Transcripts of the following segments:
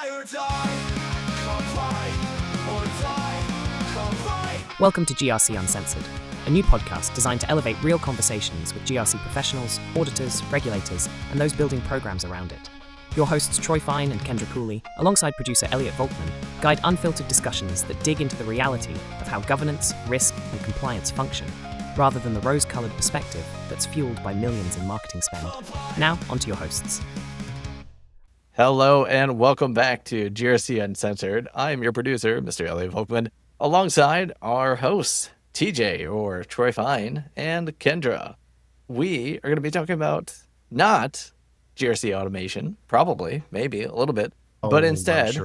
or die, comply or die, comply. Welcome to GRC Uncensored, a new podcast designed to elevate real conversations with GRC professionals, auditors, regulators, and those building programs around it. Your hosts Troy Fine and Kendra Cooley, alongside producer Elliot Volkman, guide unfiltered discussions that dig into the reality of how governance, risk, and compliance function, rather than the rose-colored perspective that's fueled by millions in marketing spend. Now, onto your hosts. Hello and welcome back to GRC Uncensored. I am your producer, Mr. Elliot Volkman, alongside our hosts, TJ or Troy Fine and Kendra. We are going to be talking about not GRC automation, probably, maybe a little bit, but instead,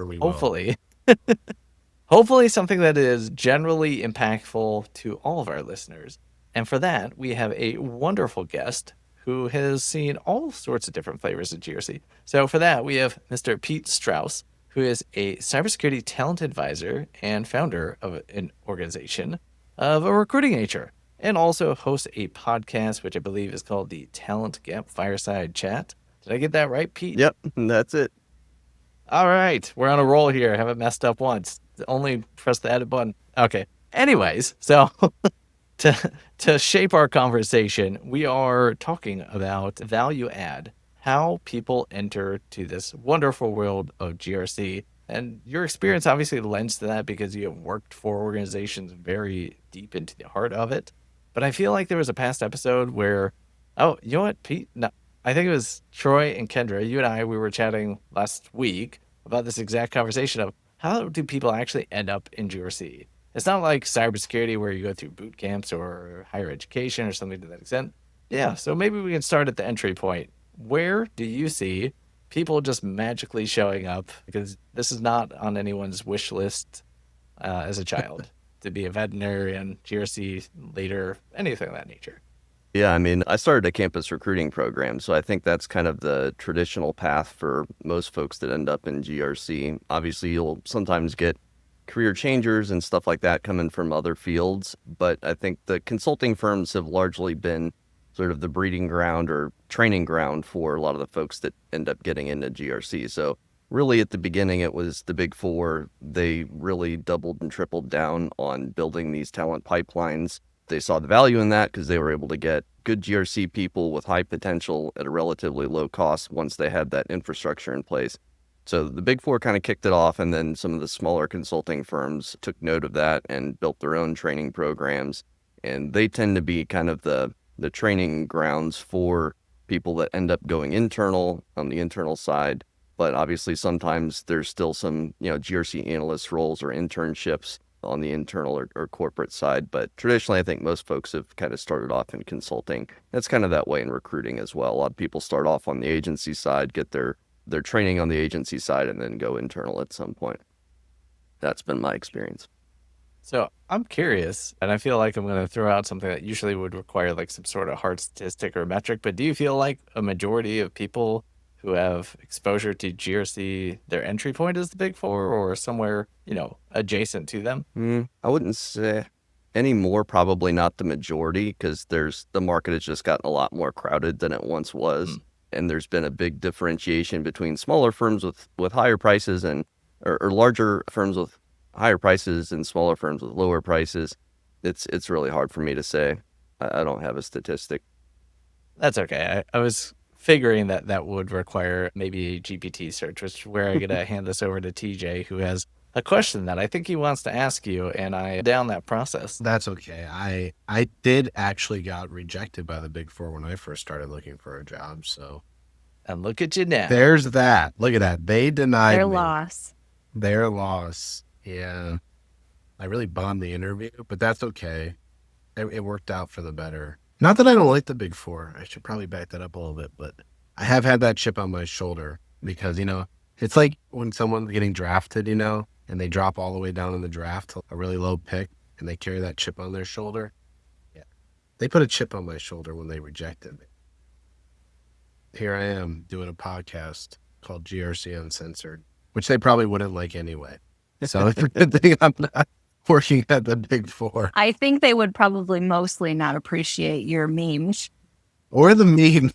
hopefully something that is generally impactful to all of our listeners. And for that, we have a wonderful guest who has seen all sorts of different flavors of GRC. So for that, we have Mr. Pete Strouse, who is a cybersecurity talent advisor and founder of an organization of a recruiting nature, and also hosts a podcast, which I believe is called the Talent Gap Fireside Chat. Did I get that right, Pete? Yep, that's it. All right, we're on a roll here. I haven't messed up once. Only press the edit button. Okay. Anyways, so to shape our conversation, we are talking about value add, how people enter to this wonderful world of GRC. And your experience obviously lends to that because you have worked for organizations very deep into the heart of it. But I feel like there was a past episode where, oh, you know what, Pete? No, I think it was Troy and Kendra. You and I, we were chatting last week about this exact conversation of how do people actually end up in GRC? It's not like cybersecurity where you go through boot camps or higher education or something to that extent. Yeah, so maybe we can start at the entry point. Where do you see people just magically showing up? Because this is not on anyone's wish list as a child to be a veterinarian, GRC leader, anything of that nature. Yeah, I mean, I started a campus recruiting program, so I think that's kind of the traditional path for most folks that end up in GRC. Obviously, you'll sometimes get career changers and stuff like that coming from other fields, but I think the consulting firms have largely been sort of the breeding ground or training ground for a lot of the folks that end up getting into GRC. So really at the beginning, it was the big four. They really doubled and tripled down on building these talent pipelines. They saw the value in that because they were able to get good GRC people with high potential at a relatively low cost once they had that infrastructure in place. So the big four kind of kicked it off, and then some of the smaller consulting firms took note of that and built their own training programs. And they tend to be kind of the training grounds for people that end up going internal on the internal side. But obviously sometimes there's still some, GRC analyst roles or internships on the internal or corporate side. But traditionally, I think most folks have kind of started off in consulting. That's kind of that way in recruiting as well. A lot of people start off on the agency side, get their training on the agency side, and then go internal at some point. That's been my experience. So I'm curious, and I feel like I'm going to throw out something that usually would require like some sort of hard statistic or metric, but do you feel like a majority of people who have exposure to GRC, their entry point is the big four or somewhere, adjacent to them? I wouldn't say anymore, probably not the majority, because the market has just gotten a lot more crowded than it once was. And there's been a big differentiation between smaller firms with higher prices or larger firms with higher prices and smaller firms with lower prices. It's really hard for me to say. I don't have a statistic. That's okay. I was figuring that would require maybe a GPT search, which is where I'm going to hand this over to TJ, who has a question that I think he wants to ask you, and I down that process. That's okay. I did actually got rejected by the big four when I first started looking for a job. So, and look at you now. There's that. Look at that. They denied their me. loss. Their loss. Yeah. I really bombed the interview, but that's okay. It worked out for the better. Not that I don't like the big four. I should probably back that up a little bit, but I have had that chip on my shoulder because, it's like when someone's getting drafted, and they drop all the way down in the draft to a really low pick and they carry that chip on their shoulder. Yeah. They put a chip on my shoulder when they rejected me. Here I am doing a podcast called GRC Uncensored, which they probably wouldn't like anyway. So it's a good thing I'm not working at the big four. I think they would probably mostly not appreciate your memes. Or the meme.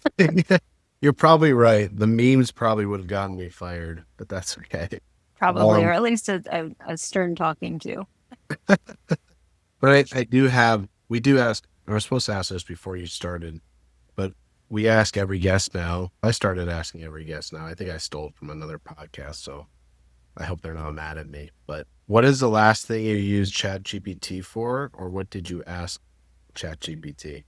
You're probably right. The memes probably would have gotten me fired, but that's okay. probably, or at least a stern talking to. But I do have, we do ask, I was supposed to ask this before you started, but we ask every guest now. I started asking every guest now. I think I stole it from another podcast, so I hope they're not mad at me. But what is the last thing you used ChatGPT for, or what did you ask ChatGPT?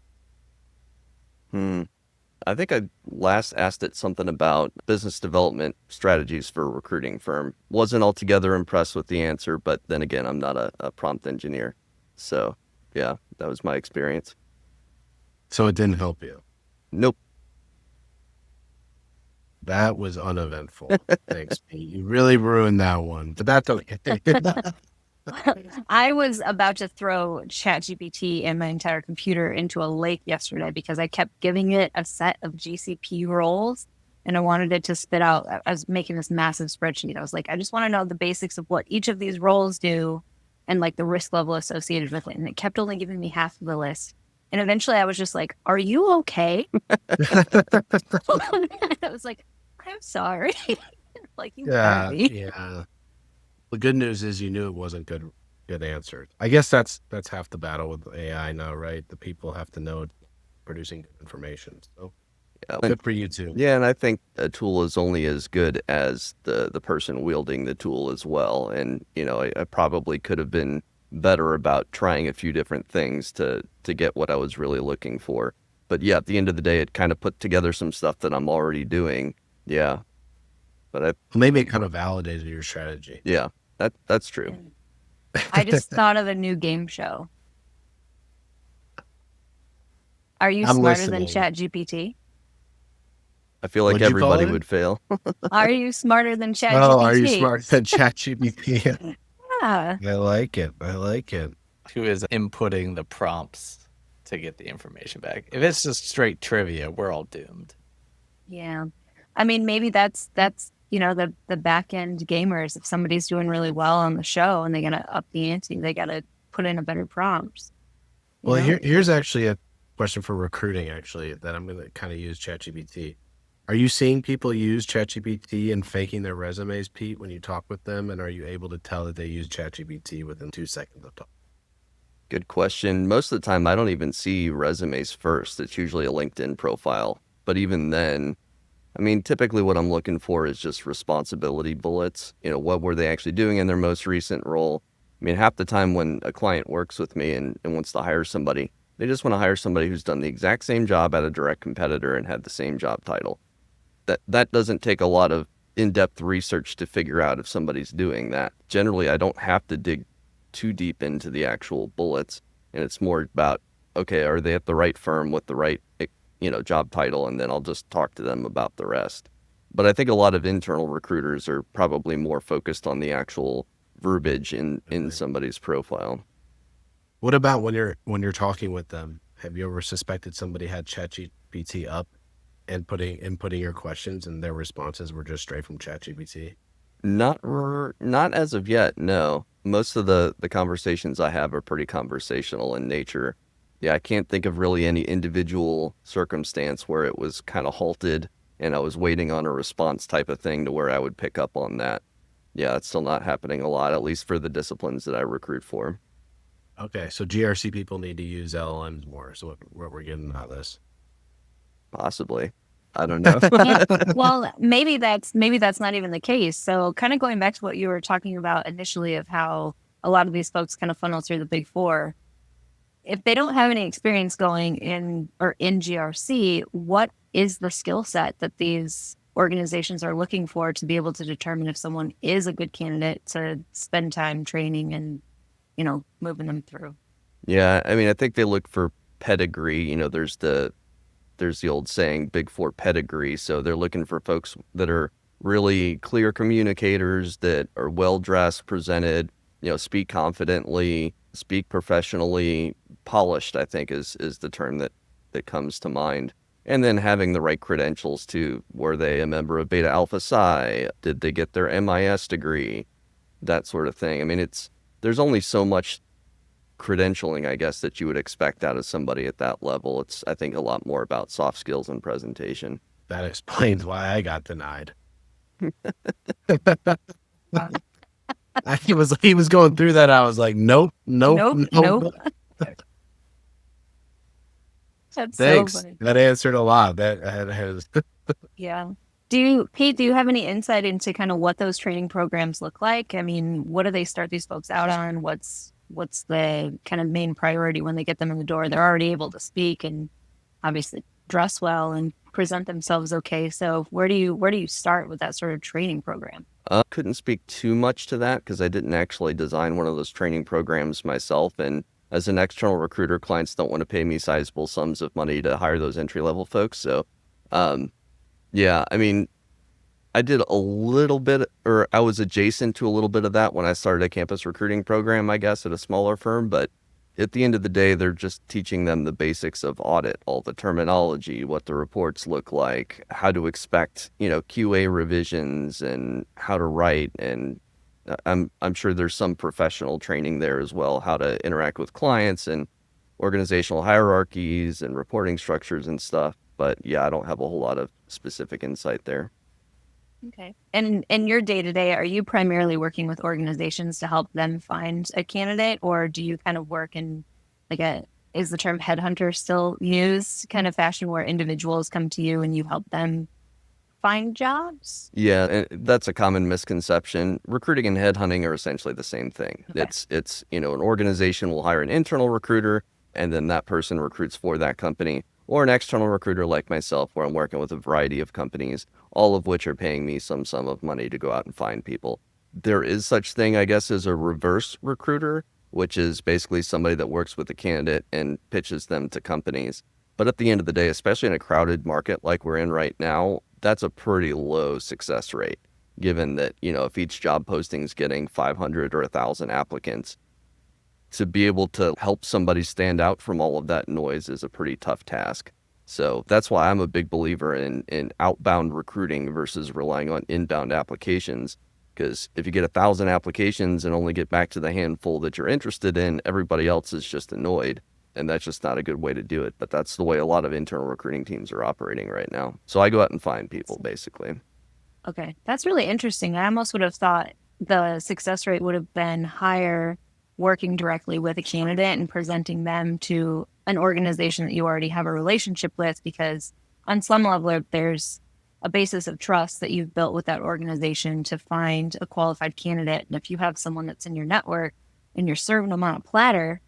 I think I last asked it something about business development strategies for a recruiting firm. Wasn't altogether impressed with the answer, but then again, I'm not a prompt engineer. So yeah, that was my experience. So it didn't help you. Nope. That was uneventful. Thanks, Pete. You really ruined that one, but that's okay. I was about to throw ChatGPT and my entire computer into a lake yesterday because I kept giving it a set of GCP roles and I wanted it to spit out. I was making this massive spreadsheet. I was like, I just want to know the basics of what each of these roles do and like the risk level associated with it. And it kept only giving me half of the list. And eventually I was just like, are you okay? I was like, I'm sorry. Like, you better be. Yeah. The good news is you knew it wasn't good answered. I guess that's half the battle with AI now, right? The people have to know it's producing good information. So Yeah. good for you too. Yeah, and I think a tool is only as good as the person wielding the tool as well. And, I probably could have been better about trying a few different things to get what I was really looking for. But yeah, at the end of the day, it kind of put together some stuff that I'm already doing. Yeah. But Maybe it kind of validated your strategy. yeah, that's true. I just thought of a new game show. Are you I'm smarter than listening. ChatGPT? I feel like What'd you call everybody it? would fail. Are you smarter than ChatGPT? Oh, are you smart than ChatGPT? Yeah. I like it. I like it. Who is inputting the prompts to get the information back? If it's just straight trivia, we're all doomed. Yeah. I mean, maybe that's the back end gamers. If somebody's doing really well on the show and they gotta up the ante, they gotta put in a better prompt. you Well, know? here's actually a question for recruiting, actually, that I'm going to kind of use ChatGPT. Are you seeing people use ChatGPT and faking their resumes, Pete, when you talk with them? And are you able to tell that they use ChatGPT within 2 seconds of talk? Good question. Most of the time, I don't even see resumes first. It's usually a LinkedIn profile. But even then, I mean, typically what I'm looking for is just responsibility bullets. What were they actually doing in their most recent role? I mean, half the time when a client works with me and wants to hire somebody, they just want to hire somebody who's done the exact same job at a direct competitor and had the same job title. That doesn't take a lot of in-depth research to figure out if somebody's doing that. Generally, I don't have to dig too deep into the actual bullets, and it's more about, okay, are they at the right firm with the right job title, and then I'll just talk to them about the rest. But I think a lot of internal recruiters are probably more focused on the actual verbiage in somebody's profile. What about when you're talking with them? Have you ever suspected somebody had ChatGPT up and inputting your questions and their responses were just straight from ChatGPT? Not as of yet, no. Most of the conversations I have are pretty conversational in nature. Yeah, I can't think of really any individual circumstance where it was kind of halted and I was waiting on a response type of thing to where I would pick up on that. Yeah, it's still not happening a lot, at least for the disciplines that I recruit for. Okay, so GRC people need to use LLMs more. So what we're getting out of this? Possibly. I don't know. Yeah. Well, maybe that's not even the case. So kind of going back to what you were talking about initially of how a lot of these folks kind of funnel through the big four. If they don't have any experience going in GRC, what is the skill set that these organizations are looking for to be able to determine if someone is a good candidate to spend time training and, moving them through? Yeah, I mean, I think they look for pedigree. There's the old saying, Big Four pedigree. So they're looking for folks that are really clear communicators, that are well-dressed, presented, speak confidently, speak professionally, polished, I think is the term that comes to mind. And then having the right credentials too. Were they a member of Beta Alpha Psi? Did they get their MIS degree? That sort of thing. I mean, there's only so much credentialing, I guess, that you would expect out of somebody at that level. It's, I think, a lot more about soft skills and presentation. That explains why I got denied. He was going through that. I was like, nope. Nope. That's so Thanks. funny. That answered a lot. That has. Yeah. Pete, do you have any insight into kind of what those training programs look like? I mean, what do they start these folks out on? What's the kind of main priority when they get them in the door? They're already able to speak and obviously dress well and present themselves okay. So where do you start with that sort of training program? Couldn't speak too much to that because I didn't actually design one of those training programs myself. And as an external recruiter, clients don't want to pay me sizable sums of money to hire those entry-level folks. So, yeah, I mean, I did a little bit, or I was adjacent to a little bit of that when I started a campus recruiting program, I guess, at a smaller firm. But at the end of the day, they're just teaching them the basics of audit, all the terminology, what the reports look like, how to expect, QA revisions and how to write. And I'm sure there's some professional training there as well, how to interact with clients and organizational hierarchies and reporting structures and stuff. But yeah, I don't have a whole lot of specific insight there. Okay. And in your day-to-day, are you primarily working with organizations to help them find a candidate, or do you kind of work in is the term headhunter still used, kind of fashion where individuals come to you and you help them find jobs? Yeah, and that's a common misconception. Recruiting and headhunting are essentially the same thing. Okay. It's an organization will hire an internal recruiter and then that person recruits for that company, or an external recruiter like myself where I'm working with a variety of companies, all of which are paying me some sum of money to go out and find people. There is such thing, I guess, as a reverse recruiter, which is basically somebody that works with a candidate and pitches them to companies. But at the end of the day, especially in a crowded market like we're in right now, that's a pretty low success rate, given that, if each job posting is getting 500 or 1,000 applicants, to be able to help somebody stand out from all of that noise is a pretty tough task. So that's why I'm a big believer in outbound recruiting versus relying on inbound applications. Because if you get 1,000 applications and only get back to the handful that you're interested in, everybody else is just annoyed. And that's just not a good way to do it. But that's the way a lot of internal recruiting teams are operating right now. So I go out and find people, basically. Okay. That's really interesting. I almost would have thought the success rate would have been higher working directly with a candidate and presenting them to an organization that you already have a relationship with, because on some level there's a basis of trust that you've built with that organization to find a qualified candidate. And if you have someone that's in your network and you're serving them on a platter,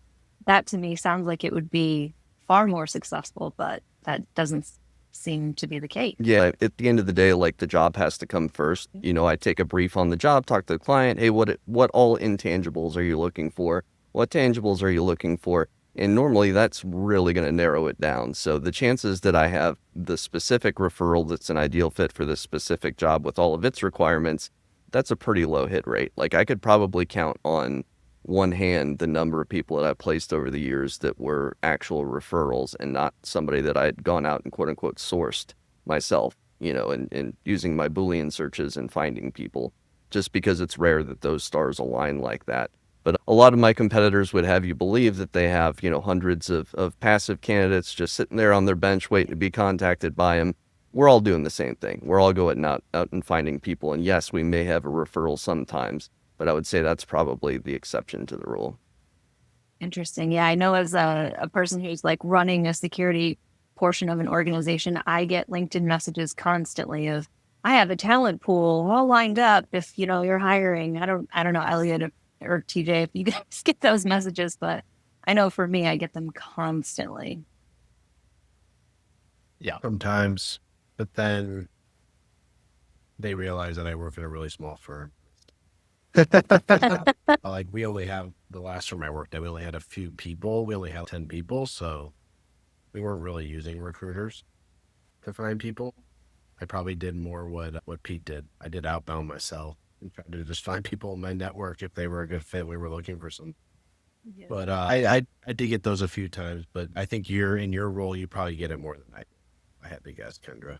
that to me sounds like it would be far more successful, but that doesn't seem to be the case. Yeah, at the end of the day, the job has to come first. I take a brief on the job, talk to the client. Hey, what all intangibles are you looking for? What tangibles are you looking for? And normally that's really going to narrow it down. So the chances that I have the specific referral that's an ideal fit for this specific job with all of its requirements, that's a pretty low hit rate. I could probably count on one hand the number of people that I placed over the years that were actual referrals and not somebody that I had gone out and quote unquote sourced myself, and using my Boolean searches and finding people, just because it's rare that those stars align like that. But a lot of my competitors would have you believe that they have, hundreds of passive candidates just sitting there on their bench waiting to be contacted by them. We're all doing the same thing. We're all going out and finding people. And yes, we may have a referral sometimes, but I would say that's probably the exception to the rule. Interesting. Yeah, I know as a person who's running a security portion of an organization, I get LinkedIn messages constantly of, I have a talent pool all lined up if, you're hiring. I don't know, Elliot or TJ, if you guys get those messages, but I know for me, I get them constantly. Yeah. Sometimes, but then they realize that I work at a really small firm. We only have, the last firm I worked at, we only had a few people. We only had 10 people, so we weren't really using recruiters to find people. I probably did more what Pete did. I did outbound myself and tried to just find people in my network if they were a good fit. We were looking for some. Yeah. But I did get those a few times, but I think in your role, you probably get it more than I had to guess, Kendra.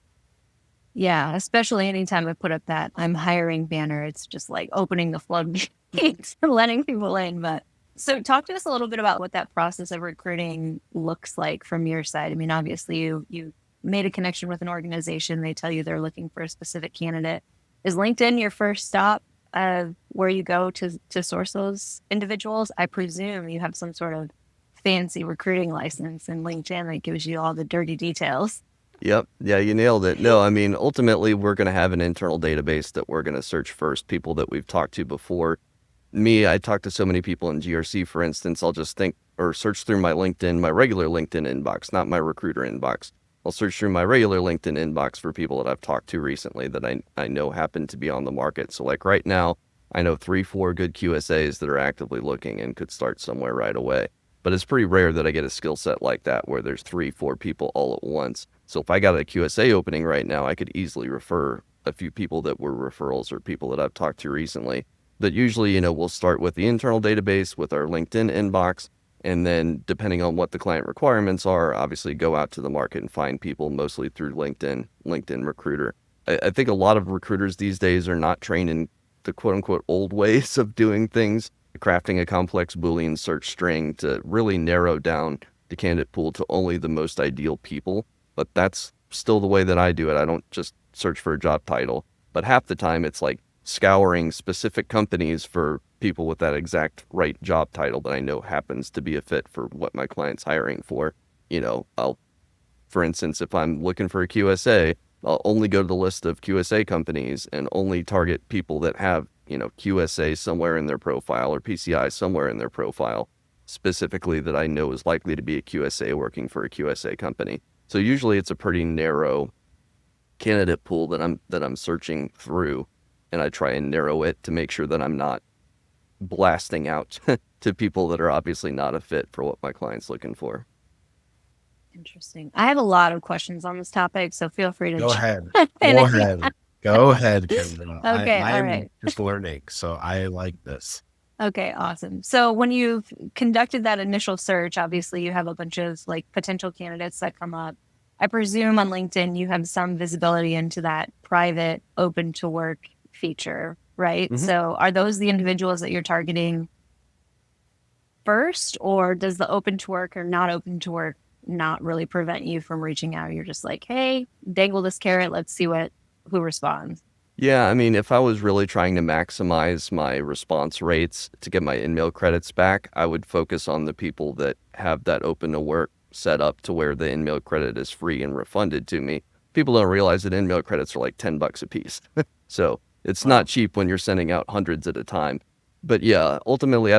Yeah, especially anytime I put up that I'm hiring banner, it's just opening the floodgates and letting people in. But so talk to us a little bit about what that process of recruiting looks like from your side. I mean, obviously you made a connection with an organization. They tell you they're looking for a specific candidate. Is LinkedIn your first stop? where you go to source those individuals? I presume you have some sort of fancy recruiting license in LinkedIn that gives you all the dirty details. Yep. Yeah, you nailed it. No, I mean, ultimately, we're going to have an internal database that we're going to search first, people that we've talked to before. I talk to so many people in GRC, for instance, I'll just think or search through my LinkedIn, my regular LinkedIn inbox, not my recruiter inbox. I'll search through my regular LinkedIn inbox for people that I've talked to recently that I know happen to be on the market. So like right now, I know 3-4 good QSAs that are actively looking and could start somewhere right away. But it's pretty rare that I get a skill set like that where there's 3-4 people all at once. So if I got a QSA opening right now, I could easily refer a few people that were referrals or people that I've talked to recently. But usually, we'll start with the internal database with our LinkedIn inbox. And then depending on what the client requirements are, obviously go out to the market and find people mostly through LinkedIn Recruiter. I think a lot of recruiters these days are not trained in the quote unquote old ways of doing things, crafting a complex Boolean search string to really narrow down the candidate pool to only the most ideal people. But that's still the way that I do it. I don't just search for a job title, but half the time it's like scouring specific companies for people with that exact right job title that I know happens to be a fit for what my client's hiring for. For instance, if I'm looking for a QSA, I'll only go to the list of QSA companies and only target people that have, QSA somewhere in their profile or PCI somewhere in their profile, specifically that I know is likely to be a QSA working for a QSA company. So usually it's a pretty narrow candidate pool that I'm searching through, and I try and narrow it to make sure that I'm not blasting out to people that are obviously not a fit for what my client's looking for. Interesting. I have a lot of questions on this topic, so feel free to Go ahead. And Go I- ahead. Go ahead, Kendra. Okay, all I'm right. just learning, so I like this. Okay, awesome. So when you've conducted that initial search, obviously you have a bunch of potential candidates that come up. I presume on LinkedIn you have some visibility into that private open to work feature, right? Mm-hmm. So are those the individuals that you're targeting first, or does the open to work or not open to work not really prevent you from reaching out? You're just like, hey, dangle this carrot, let's see who responds. Yeah, I mean, if I was really trying to maximize my response rates to get my in-mail credits back, I would focus on the people that have that open to work set up to where the in-mail credit is free and refunded to me. People don't realize that in-mail credits are like $10 a piece. So it's not cheap when you're sending out hundreds at a time. But yeah, ultimately,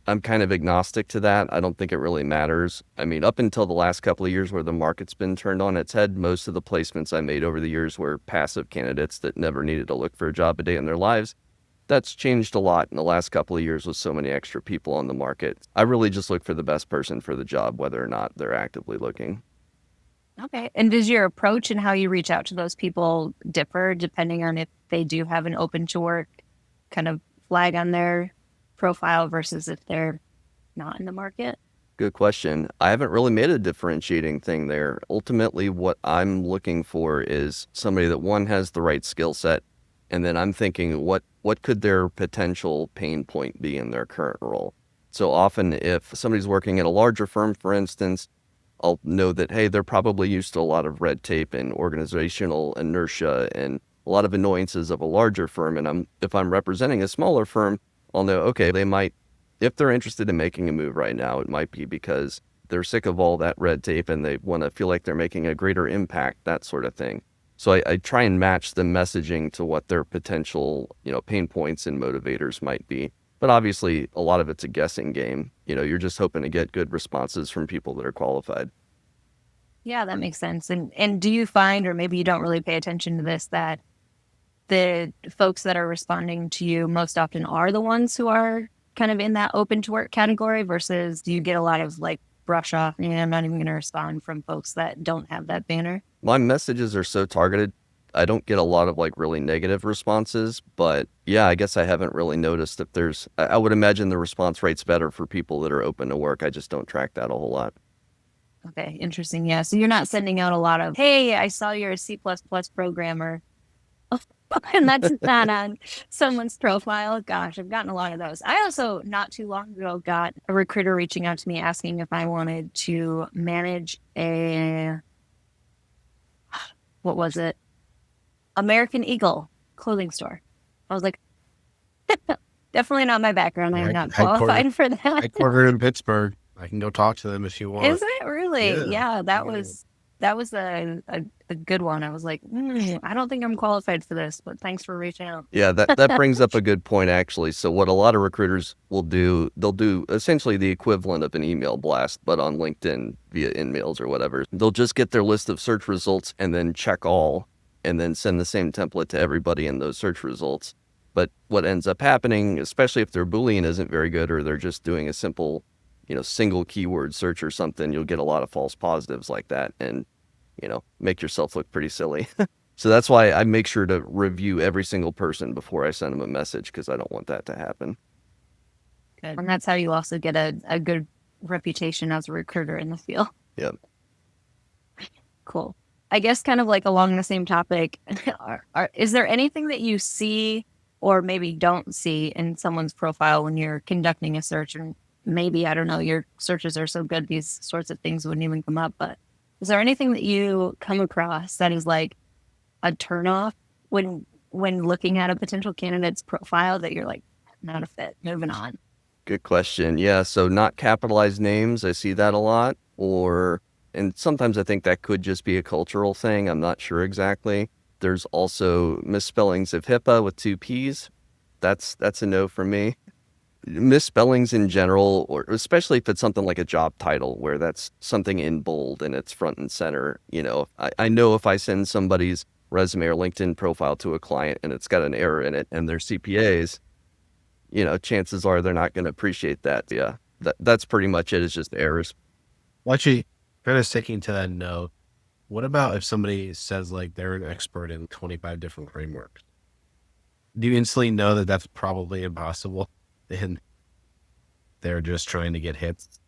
I'm kind of agnostic to that. I don't think it really matters. I mean, up until the last couple of years where the market's been turned on its head, most of the placements I made over the years were passive candidates that never needed to look for a job a day in their lives. That's changed a lot in the last couple of years with so many extra people on the market. I really just look for the best person for the job, whether or not they're actively looking. Okay. And does your approach and how you reach out to those people differ depending on if they do have an open to work kind of flag on their profile versus if they're not in the market? Good question. I haven't really made a differentiating thing there. Ultimately, what I'm looking for is somebody that, one, has the right skill set, and then I'm thinking what could their potential pain point be in their current role. So often if somebody's working at a larger firm, for instance, I'll know that, hey, they're probably used to a lot of red tape and organizational inertia and a lot of annoyances of a larger firm. And if I'm representing a smaller firm, I'll know, okay, they might, if they're interested in making a move right now, it might be because they're sick of all that red tape and they want to feel like they're making a greater impact, that sort of thing. So I try and match the messaging to what their potential, pain points and motivators might be. But obviously, a lot of it's a guessing game. You're just hoping to get good responses from people that are qualified. Yeah, that makes sense. And do you find, or maybe you don't really pay attention to this, that the folks that are responding to you most often are the ones who are kind of in that open to work category versus do you get a lot of brush off, I'm not even going to respond from folks that don't have that banner? My messages are so targeted. I don't get a lot of really negative responses, but yeah, I guess I haven't really noticed if I would imagine the response rate's better for people that are open to work. I just don't track that a whole lot. Okay, interesting. Yeah. So you're not sending out a lot of, hey, I saw you're a C++ programmer. And that's not on someone's profile. Gosh, I've gotten a lot of those. I also, not too long ago, got a recruiter reaching out to me asking if I wanted to manage what was it? American Eagle clothing store. I was like, Definitely not my background. I am not Headquartered- qualified for that. Headquartered in Pittsburgh. I can go talk to them if you want. Is it really? Yeah. Yeah, that was a good one. I was like, I don't think I'm qualified for this, but thanks for reaching out. Yeah, that brings up a good point, actually. So what a lot of recruiters will do, they'll do essentially the equivalent of an email blast, but on LinkedIn via InMails or whatever. They'll just get their list of search results and then check all, and then send the same template to everybody in those search results. But what ends up happening, especially if their Boolean isn't very good, or they're just doing a simple, single keyword search or something, you'll get a lot of false positives like that, and make yourself look pretty silly. So that's why I make sure to review every single person before I send them a message, because I don't want that to happen. Good. And that's how you also get a good reputation as a recruiter in the field. Yep. Cool. I guess kind of like along the same topic, is there anything that you see or maybe don't see in someone's profile when you're conducting a search? And maybe, I don't know, your searches are so good, these sorts of things wouldn't even come up, but is there anything that you come across that is like a turnoff when looking at a potential candidate's profile that you're like, not a fit, moving on? Good question. Yeah, so not capitalized names, I see that a lot. And sometimes I think that could just be a cultural thing. I'm not sure exactly. There's also misspellings of HIPAA with 2 P's. That's a no for me. Misspellings in general, or especially if it's something like a job title where that's something in bold and it's front and center. I know if I send somebody's resume or LinkedIn profile to a client and it's got an error in it and they're CPAs, chances are they're not going to appreciate that. Yeah, that's pretty much it. It's just errors. Well, actually, kind of sticking to that note, what about if somebody says like they're an expert in 25 different frameworks? Do you instantly know that that's probably impossible? And they're just trying to get hits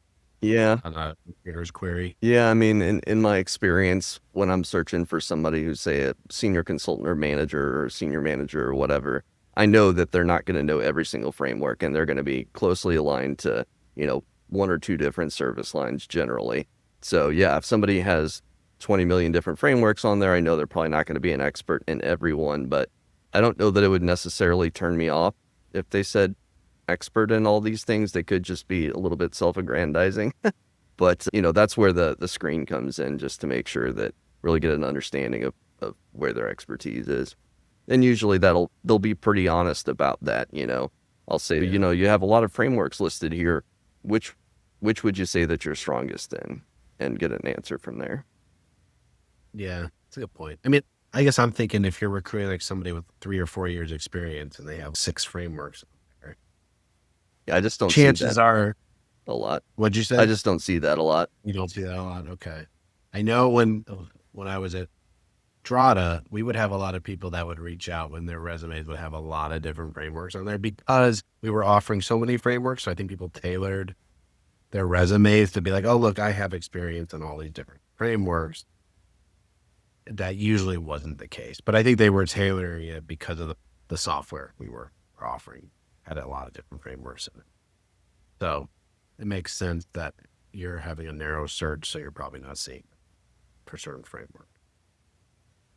Yeah. on a recruiter's query? Yeah, I mean, in my experience, when I'm searching for somebody who's, say, a senior consultant or manager or senior manager or whatever, I know that they're not going to know every single framework, and they're going to be closely aligned to, 1 or 2 different service lines generally. So yeah, if somebody has 20 million different frameworks on there, I know they're probably not going to be an expert in every one, but I don't know that it would necessarily turn me off if they said expert in all these things. They could just be a little bit self-aggrandizing. But, that's where the screen comes in, just to make sure that really get an understanding of where their expertise is. And usually they'll be pretty honest about that. I'll say, you have a lot of frameworks listed here. Which would you say that you're strongest in? And get an answer from there. Yeah, that's a good point. I mean, I guess I'm thinking if you're recruiting like somebody with 3 or 4 years experience and they have 6 frameworks, Yeah, I just don't see chances that are, a lot. what'd you say? I just don't see that a lot. You don't see that a lot. Okay. I know when I was at Strata, we would have a lot of people that would reach out when their resumes would have a lot of different frameworks on there because we were offering so many frameworks. So I think people tailored their resumes to be like, oh, look, I have experience in all these different frameworks. That usually wasn't the case, but I think they were tailoring it because of the software we were offering had a lot of different frameworks in it. So it makes sense that you're having a narrow search, so you're probably not seeing for certain framework.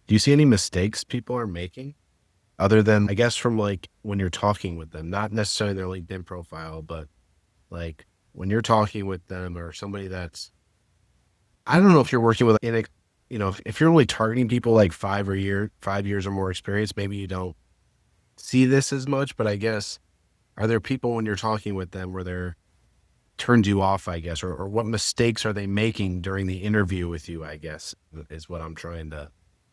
Do you see any mistakes people are making other than, I guess, from like when you're talking with them, not necessarily their LinkedIn profile, but like when you're talking with them or somebody that's, I don't know if you're working with, if you're only targeting people like 5 years or more experience, maybe you don't see this as much, but I guess, are there people when you're talking with them where they're turned you off, I guess, or what mistakes are they making during the interview with you, I guess, is what I'm trying to,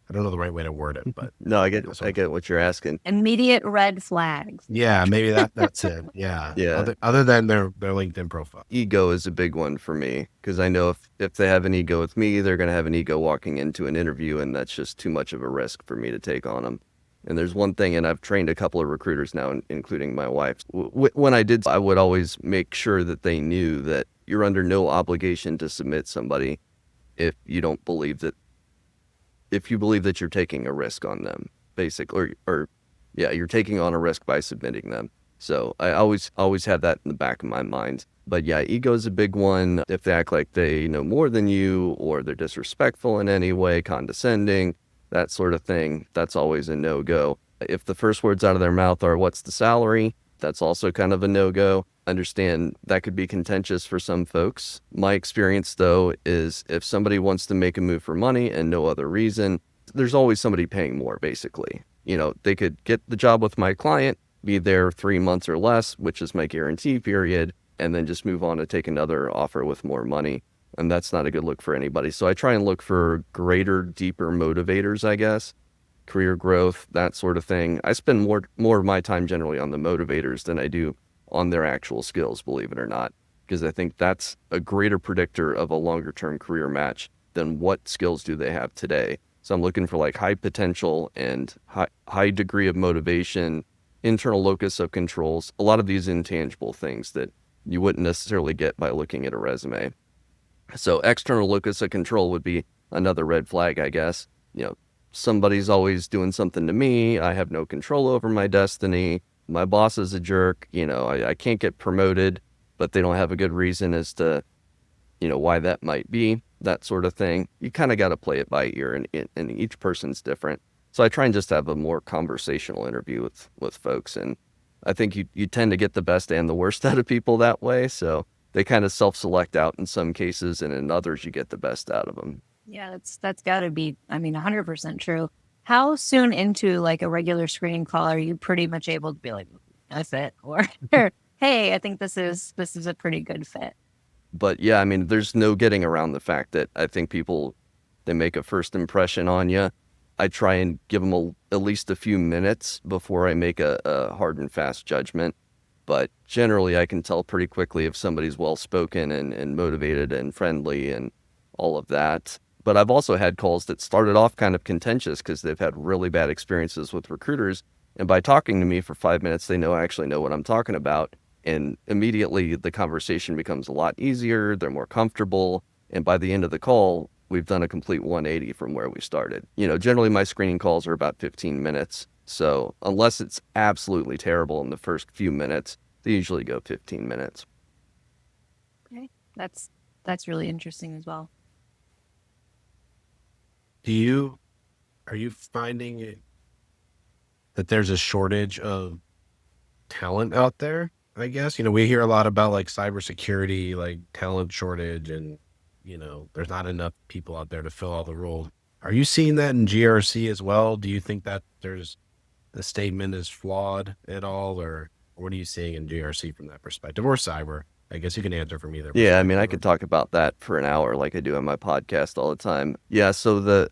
I don't know the right way to word it, but. No, I get what you're asking. Immediate red flags. Yeah, maybe that's it. Yeah. Yeah. Other than their LinkedIn profile. Ego is a big one for me, because I know if they have an ego with me, they're going to have an ego walking into an interview, and that's just too much of a risk for me to take on them. And there's one thing, and I've trained a couple of recruiters now, including my wife. When I did, I would always make sure that they knew that you're under no obligation to submit somebody if you don't believe that, if you believe that you're taking a risk on them, basically, or you're taking on a risk by submitting them. So I always have that in the back of my mind. But yeah, ego is a big one. If they act like they know more than you, or they're disrespectful in any way, condescending, that sort of thing, that's always a no-go. If the first words out of their mouth are, what's the salary? That's also kind of a no-go. Understand that could be contentious for some folks. My experience, though, is if somebody wants to make a move for money and no other reason, there's always somebody paying more, basically. They could get the job with my client, be there 3 months or less, which is my guarantee period, and then just move on to take another offer with more money. And that's not a good look for anybody. So I try and look for greater, deeper motivators, I guess. Career growth, that sort of thing. I spend more of my time generally on the motivators than I do on their actual skills, believe it or not, because I think that's a greater predictor of a longer term career match than what skills do they have today. So I'm looking for like high potential and high degree of motivation, internal locus of controls, a lot of these intangible things that you wouldn't necessarily get by looking at a resume. So external locus of control would be another red flag, I guess. Somebody's always doing something to me. I have no control over my destiny. My boss is a jerk. I can't get promoted, but they don't have a good reason as to, why that might be, that sort of thing. You kind of got to play it by ear, and each person's different. So I try and just have a more conversational interview with folks. And I think you tend to get the best and the worst out of people that way. So they kind of self-select out in some cases, and in others you get the best out of them. Yeah, that's got to be, 100% true. How soon into like a regular screening call are you pretty much able to be like, that's it? Or, hey, I think this is a pretty good fit. But yeah, there's no getting around the fact that I think people, they make a first impression on you. I try and give them at least a few minutes before I make a hard and fast judgment. But generally, I can tell pretty quickly if somebody's well-spoken and motivated and friendly and all of that. But I've also had calls that started off kind of contentious because they've had really bad experiences with recruiters. And by talking to me for 5 minutes, they actually know what I'm talking about. And immediately the conversation becomes a lot easier. They're more comfortable. And by the end of the call, we've done a complete 180 from where we started. Generally my screening calls are about 15 minutes. So unless it's absolutely terrible in the first few minutes, they usually go 15 minutes. Okay. That's really interesting as well. Are you finding that there's a shortage of talent out there? I guess, we hear a lot about like cybersecurity, like talent shortage, and, there's not enough people out there to fill all the roles. Are you seeing that in GRC as well? Do you think that the statement is flawed at all, or what are you seeing in GRC from that perspective, or cyber? I guess you can answer from either. Yeah, I could talk about that for an hour like I do on my podcast all the time. Yeah, so the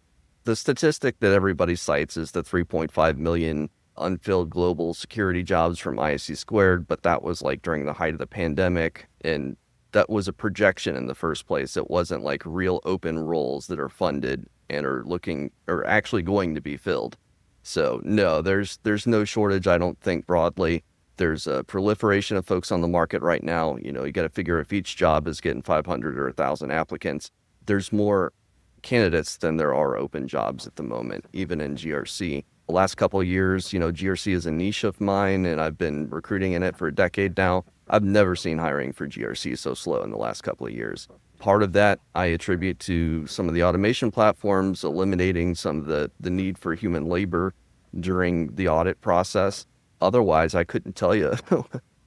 statistic that everybody cites is the 3.5 million unfilled global security jobs from ISC squared, but that was like during the height of the pandemic, and that was a projection in the first place. It wasn't like real open roles that are funded and are actually going to be filled. So no, there's no shortage, I don't think, broadly. There's a proliferation of folks on the market right now. You got to figure if each job is getting 500 or 1,000 applicants, there's more candidates than there are open jobs at the moment, even in GRC. The last couple of years, GRC is a niche of mine, and I've been recruiting in it for a decade now. I've never seen hiring for GRC so slow in the last couple of years. Part of that I attribute to some of the automation platforms eliminating some of the need for human labor during the audit process. Otherwise, I couldn't tell you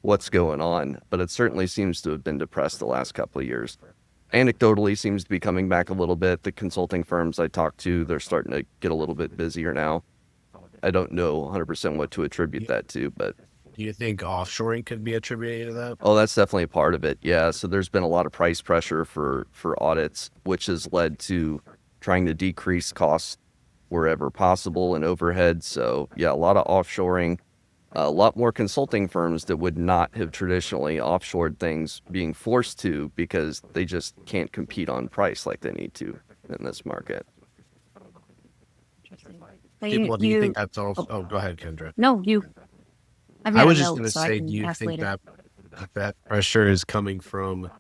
what's going on, but it certainly seems to have been depressed the last couple of years. Anecdotally, seems to be coming back a little bit. The consulting firms I talk to, they're starting to get a little bit busier now. I don't know 100% what to attribute that to, but... Do you think offshoring could be attributed to that? Oh, that's definitely a part of it, yeah. So there's been a lot of price pressure for audits, which has led to trying to decrease costs wherever possible and overhead. So yeah, a lot of offshoring. A lot more consulting firms that would not have traditionally offshored things being forced to because they just can't compete on price like they need to in this market. Interesting. Do you think that's also... Oh, go ahead, Kendra. No, you. I was just going to say, do you think that pressure is coming from,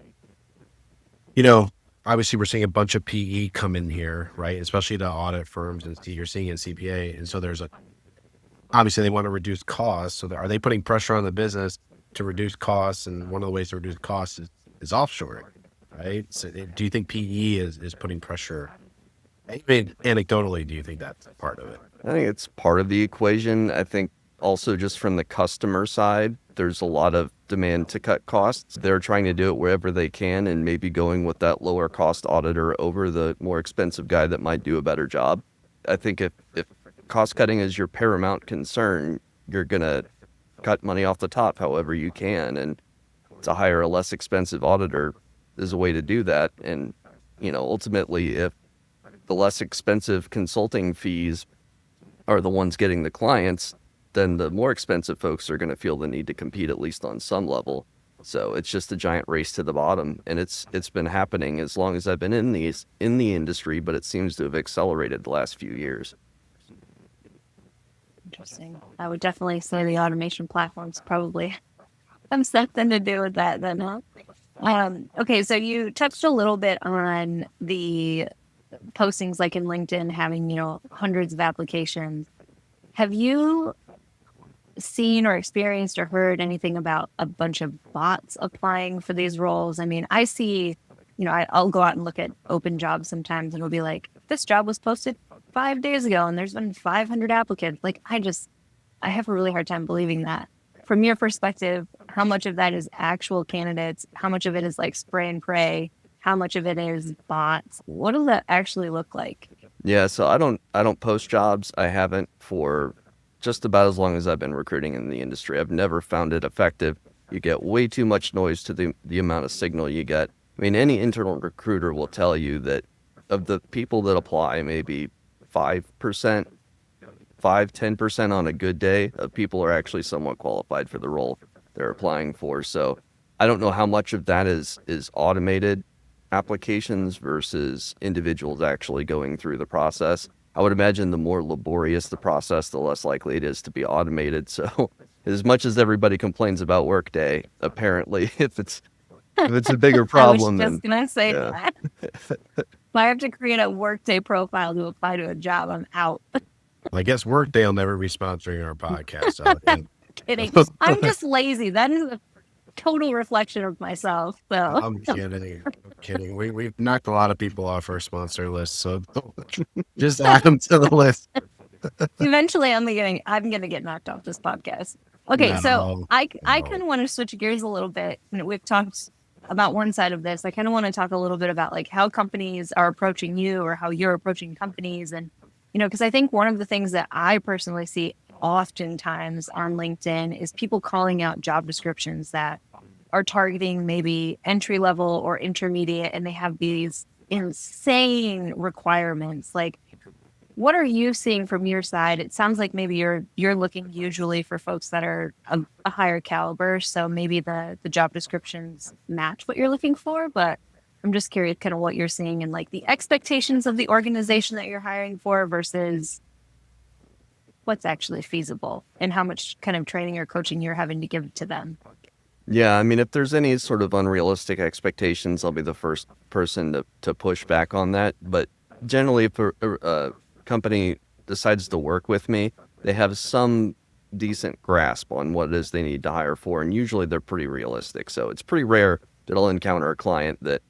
obviously we're seeing a bunch of PE come in here, right? Especially the audit firms, and you're seeing in CPA. And so obviously they want to reduce costs. So are they putting pressure on the business to reduce costs? And one of the ways to reduce costs is offshoring, right? So do you think PE is putting pressure? Anecdotally, do you think that's part of it? I think it's part of the equation. I think also just from the customer side, there's a lot of demand to cut costs. They're trying to do it wherever they can and maybe going with that lower cost auditor over the more expensive guy that might do a better job. I think if cost cutting is your paramount concern, you're going to cut money off the top however you can. And to hire a less expensive auditor is a way to do that. And, ultimately, if the less expensive consulting fees are the ones getting the clients, then the more expensive folks are going to feel the need to compete at least on some level. So it's just a giant race to the bottom, and it's been happening as long as I've been in the industry, but it seems to have accelerated the last few years. Interesting. I would definitely say the automation platforms probably have something to do with that then, huh? Okay, so you touched a little bit on the postings like in LinkedIn having, hundreds of applications. Have you seen or experienced or heard anything about a bunch of bots applying for these roles? I mean, I see, I'll go out and look at open jobs sometimes and it'll be like, this job was posted 5 days ago and there's been 500 applicants. Like, I have a really hard time believing that. From your perspective, how much of that is actual candidates? How much of it is like spray and pray? How much of it is bots? What does that actually look like? Yeah, so I don't post jobs. I haven't for just about as long as I've been recruiting in the industry. I've never found it effective. You get way too much noise to the amount of signal you get. I mean, any internal recruiter will tell you that of the people that apply, maybe 5%, 10% on a good day of people are actually somewhat qualified for the role they're applying for. So I don't know how much of that is automated applications versus individuals actually going through the process. I would imagine the more laborious the process, the less likely it is to be automated. So as much as everybody complains about Workday, apparently if it's a bigger problem, I was just going to say yeah. that. If I have to create a Workday profile to apply to a job, I'm out. Well, I guess Workday will never be sponsoring our podcast. So, Kidding. I'm just lazy. That is a total reflection of myself. So I'm kidding. We've knocked a lot of people off our sponsor list, so just add them to the list. eventually I'm gonna get knocked off this podcast. Okay, so I kind of want to switch gears a little bit. We've talked about one side of this. I kind of want to talk a little bit about like how companies are approaching you or how you're approaching companies. And, because I think one of the things that I personally see oftentimes on LinkedIn is people calling out job descriptions that are targeting maybe entry level or intermediate, and they have these insane requirements. Like, what are you seeing from your side? It sounds like maybe you're looking usually for folks that are a higher caliber, so maybe the job descriptions match what you're looking for, but I'm just curious kind of what you're seeing and like the expectations of the organization that you're hiring for versus what's actually feasible and how much kind of training or coaching you're having to give to them. Yeah, I mean, if there's any sort of unrealistic expectations, I'll be the first person to push back on that. But generally, if a company decides to work with me, they have some decent grasp on what it is they need to hire for, and usually they're pretty realistic. So it's pretty rare that I'll encounter a client that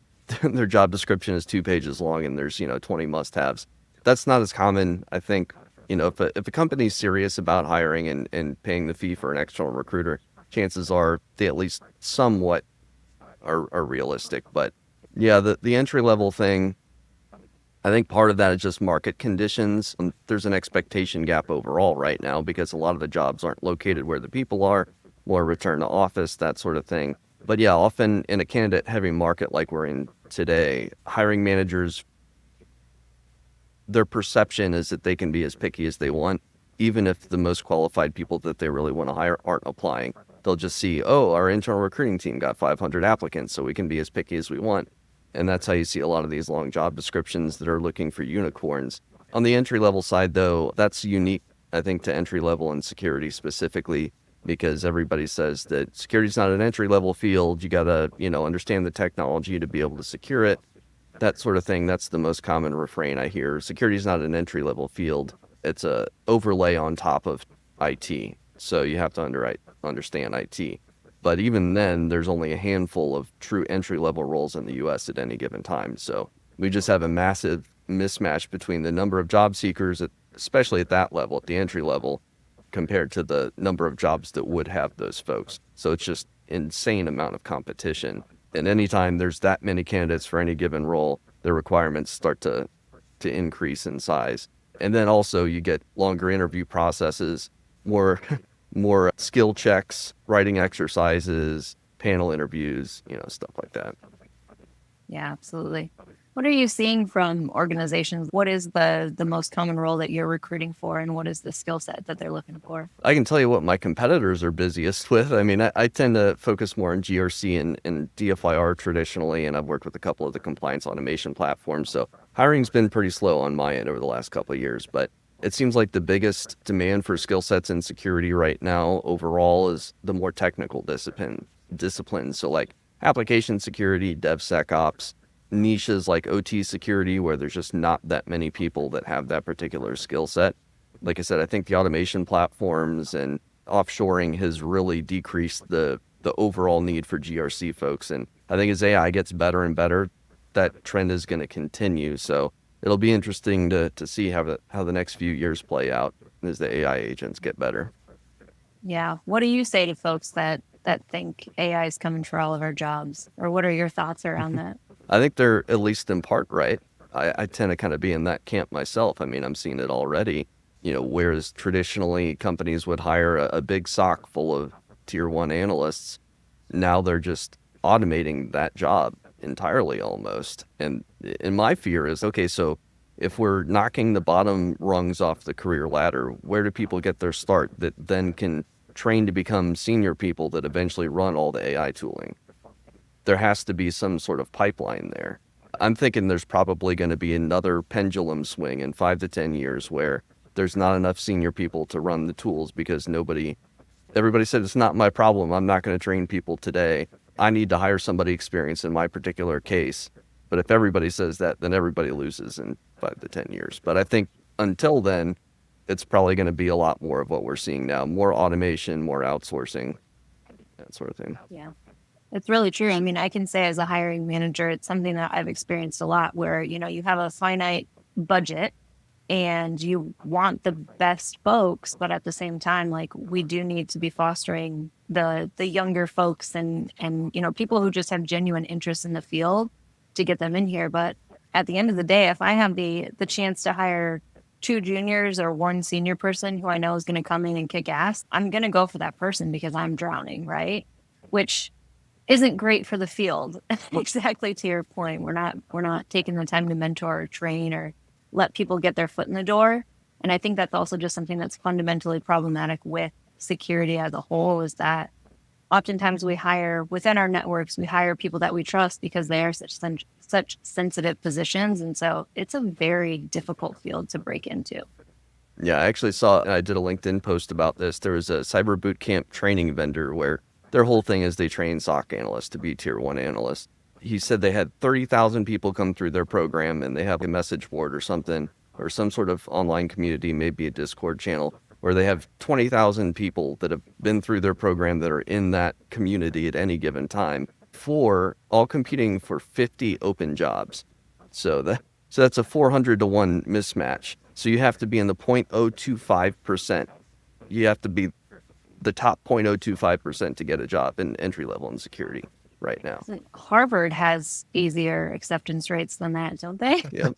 their job description is 2 pages long and there's 20 must-haves. That's not as common. I think if a company's serious about hiring and paying the fee for an external recruiter, chances are they at least somewhat are realistic. But yeah, the entry level thing, I think part of that is just market conditions. There's an expectation gap overall right now because a lot of the jobs aren't located where the people are, more return to office, that sort of thing. But yeah, often in a candidate-heavy market like we're in today, hiring managers, their perception is that they can be as picky as they want, even if the most qualified people that they really want to hire aren't applying. They'll just see, our internal recruiting team got 500 applicants, so we can be as picky as we want. And that's how you see a lot of these long job descriptions that are looking for unicorns. On the entry-level side, though, that's unique, I think, to entry-level and security specifically, because everybody says that security's not an entry-level field. You got to, understand the technology to be able to secure it, that sort of thing. That's the most common refrain I hear. Security's not an entry-level field. It's a overlay on top of IT. So you have to understand IT. But even then, there's only a handful of true entry-level roles in the U.S. at any given time. So we just have a massive mismatch between the number of job seekers, especially at that level, at the entry level, compared to the number of jobs that would have those folks. So it's just insane amount of competition. And anytime there's that many candidates for any given role, the requirements start to increase in size. And then also you get longer interview processes, more more skill checks, writing exercises, panel interviews, stuff like that. Yeah, absolutely. What are you seeing from organizations? What is the most common role that you're recruiting for, and what is the skill set that they're looking for? I can tell you what my competitors are busiest with. I mean, I tend to focus more on GRC and DFIR traditionally, and I've worked with a couple of the compliance automation platforms. So hiring's been pretty slow on my end over the last couple of years, but it seems like the biggest demand for skill sets in security right now overall is the more technical disciplines. So like application security, DevSecOps, niches like OT security, where there's just not that many people that have that particular skill set. Like I said, I think the automation platforms and offshoring has really decreased the overall need for GRC folks. And I think as AI gets better and better, that trend is going to continue. So it'll be interesting to see how the next few years play out as the AI agents get better. Yeah. What do you say to folks that think AI is coming for all of our jobs? Or what are your thoughts around that? I think they're at least in part right. I tend to kind of be in that camp myself. I mean, I'm seeing it already. Whereas traditionally companies would hire a big SOC full of tier 1 analysts, now they're just automating that job entirely almost. And my fear is, okay, so if we're knocking the bottom rungs off the career ladder, where do people get their start that then can train to become senior people that eventually run all the AI tooling? There has to be some sort of pipeline there. I'm thinking there's probably going to be another pendulum swing in 5 to 10 years where there's not enough senior people to run the tools because everybody said it's not my problem. I'm not going to train people today. I need to hire somebody experienced in my particular case. But if everybody says that, then everybody loses in 5 to 10 years. But I think until then, it's probably going to be a lot more of what we're seeing now. More automation, more outsourcing, that sort of thing. Yeah. It's really true. I mean, I can say as a hiring manager, it's something that I've experienced a lot where, you have a finite budget and you want the best folks, but at the same time, like we do need to be fostering the younger folks and people who just have genuine interest in the field to get them in here. But at the end of the day, if I have the chance to hire 2 juniors or 1 senior person who I know is going to come in and kick ass, I'm going to go for that person because I'm drowning, right? Which isn't great for the field. Exactly to your point. We're not taking the time to mentor or train or let people get their foot in the door. And I think that's also just something that's fundamentally problematic with security as a whole, is that oftentimes we hire within our networks, we hire people that we trust because they are such sensitive positions. And so it's a very difficult field to break into. Yeah, I actually I did a LinkedIn post about this. There was a cyber boot camp training vendor where their whole thing is they train SOC analysts to be tier 1 analysts. He said they had 30,000 people come through their program and they have a message board or something, or some sort of online community, maybe a Discord channel, where they have 20,000 people that have been through their program that are in that community at any given time, all competing for 50 open jobs. So that's a 400 to 1 mismatch. So you have to be in the 0.025%. You have to be the top 0.025% to get a job in entry level in security right now. Harvard has easier acceptance rates than that, don't they? Yeah.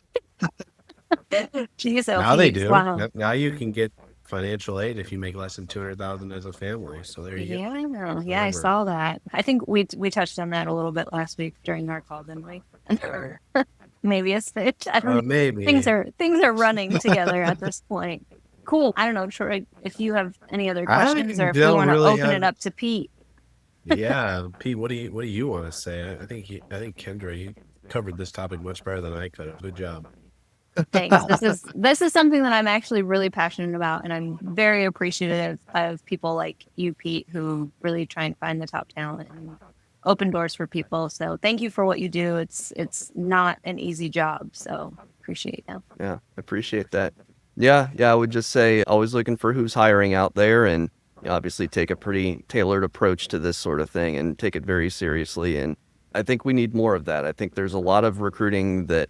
Geez, Now they do. Wow. Now you can get financial aid if you make less than $200,000 as a family. So there you go. Yeah, I know. Yeah, I saw that. I think we touched on that a little bit last week during our call, didn't we? Maybe a stitch. I don't know. Maybe Things are running together at this point. Cool. I don't know, Troy, if you have any other questions or if you want to open it up to Pete. Yeah, Pete, what do you want to say? I think Kendra, you covered this topic much better than I could have. Good job. Thanks. This is something that I'm actually really passionate about, and I'm very appreciative of people like you, Pete, who really try and find the top talent and open doors for people. So thank you for what you do. It's not an easy job, so appreciate you. Yeah, I appreciate that. Yeah, I would just say always looking for who's hiring out there, and obviously take a pretty tailored approach to this sort of thing and take it very seriously. And I think we need more of that. I think there's a lot of recruiting that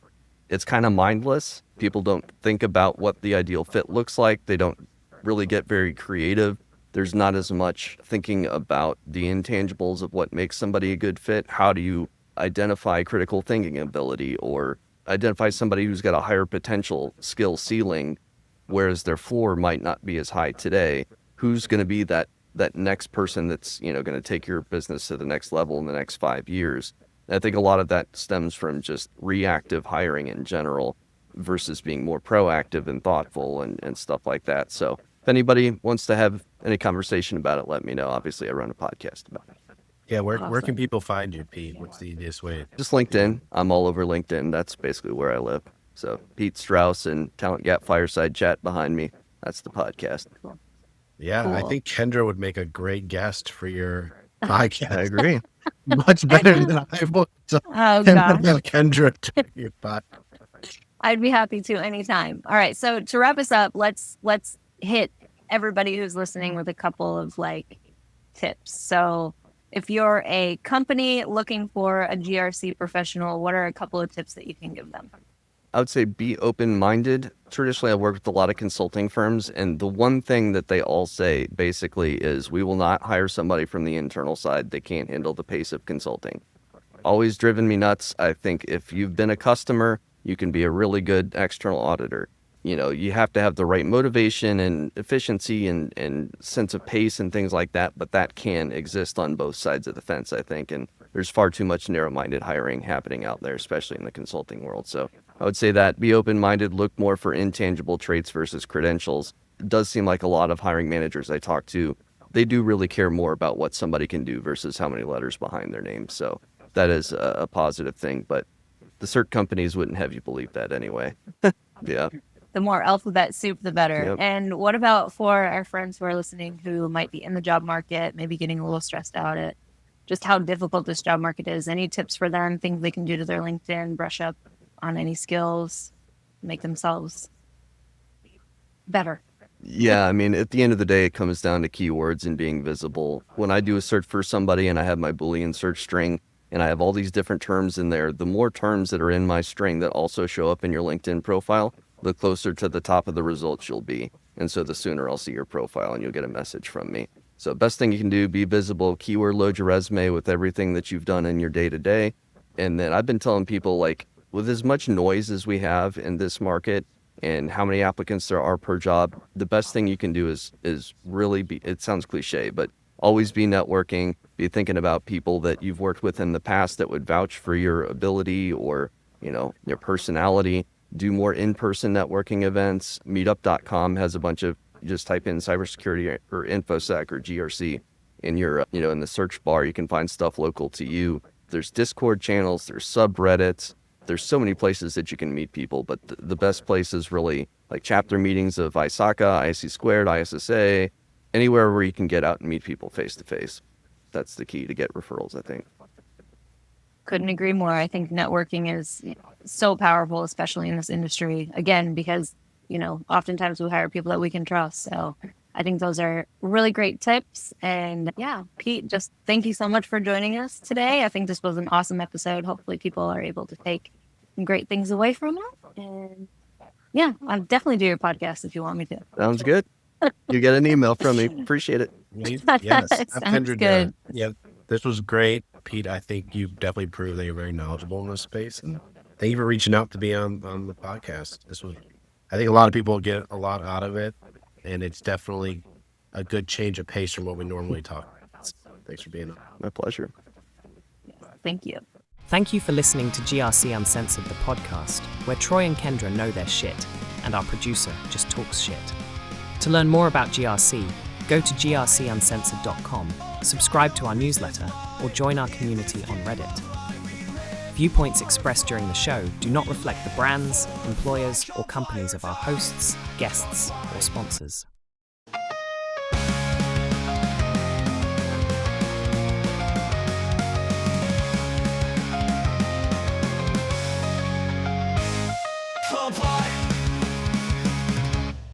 it's kind of mindless. People don't think about what the ideal fit looks like. They don't really get very creative. There's not as much thinking about the intangibles of what makes somebody a good fit. How do you identify critical thinking ability or identify somebody who's got a higher potential skill ceiling, whereas their floor might not be as high today? Who's going to be that next person that's, going to take your business to the next level in the next 5 years? And I think a lot of that stems from just reactive hiring in general versus being more proactive and thoughtful and stuff like that. So if anybody wants to have any conversation about it, let me know. Obviously, I run a podcast about it. Yeah, where can people find you, Pete? What's the easiest way? Just LinkedIn. I'm all over LinkedIn. That's basically where I live. So Pete Strouse and Talent Gap Fireside Chat behind me. That's the podcast. Yeah, Cool. I think Kendra would make a great guest for your podcast. I agree. Much better than I would. So Oh, gosh. Kendra to your podcast. I'd be happy to anytime. All right. So to wrap us up, let's hit everybody who's listening with a couple of tips. So if you're a company looking for a GRC professional, what are a couple of tips that you can give them? I would say be open-minded. Traditionally, I work with a lot of consulting firms, and the one thing that they all say basically is we will not hire somebody from the internal side that can't handle the pace of consulting. Always driven me nuts. I think if you've been a customer, you can be a really good external auditor. You have to have the right motivation and efficiency and sense of pace and things like that, but that can exist on both sides of the fence, I think, and there's far too much narrow-minded hiring happening out there, especially in the consulting world. So I would say that be open-minded, look more for intangible traits versus credentials. It does seem like a lot of hiring managers I talk to, they do really care more about what somebody can do versus how many letters behind their name. So that is a positive thing, but the cert companies wouldn't have you believe that anyway. Yeah. The more alphabet soup, the better. Yep. And what about for our friends who are listening who might be in the job market, maybe getting a little stressed out at just how difficult this job market is? Any tips for them, things they can do to their LinkedIn, brush up on any skills, make themselves better? Yeah, I mean, at the end of the day, it comes down to keywords and being visible. When I do a search for somebody and I have my Boolean search string and I have all these different terms in there, the more terms that are in my string that also show up in your LinkedIn profile, the closer to the top of the results you'll be. And so the sooner I'll see your profile and you'll get a message from me. So best thing you can do, be visible, keyword load your resume with everything that you've done in your day-to-day. And then I've been telling people, with as much noise as we have in this market and how many applicants there are per job, the best thing you can do is really be, it sounds cliche, but always be networking, be thinking about people that you've worked with in the past that would vouch for your ability or, your personality. Do more in-person networking events. Meetup.com has a bunch of, just type in cybersecurity or InfoSec or GRC in your, in the search bar. You can find stuff local to you. There's Discord channels, there's subreddits. There's so many places that you can meet people, but the best place is really chapter meetings of ISACA, ISC Squared, ISSA, anywhere where you can get out and meet people face to face. That's the key to get referrals, I think. Couldn't agree more. I think networking is so powerful, especially in this industry. Again, because, oftentimes we hire people that we can trust. So I think those are really great tips. And yeah, Pete, just thank you so much for joining us today. I think this was an awesome episode. Hopefully people are able to take some great things away from it. And yeah, I'll definitely do your podcast if you want me to. Sounds good. You get an email from me. Appreciate it. Yes. Sounds good. Yeah, this was great. Pete, I think you've definitely proved that you're very knowledgeable in this space. And thank you for reaching out to be on the podcast. I think a lot of people get a lot out of it. And it's definitely a good change of pace from what we normally talk about. Thanks for being on. My pleasure. Thank you. Thank you for listening to GRC Uncensored, the podcast, where Troy and Kendra know their shit, and our producer just talks shit. To learn more about GRC, go to grcuncensored.com, subscribe to our newsletter, or join our community on Reddit. Viewpoints expressed during the show do not reflect the brands, employers, or companies of our hosts, guests, or sponsors.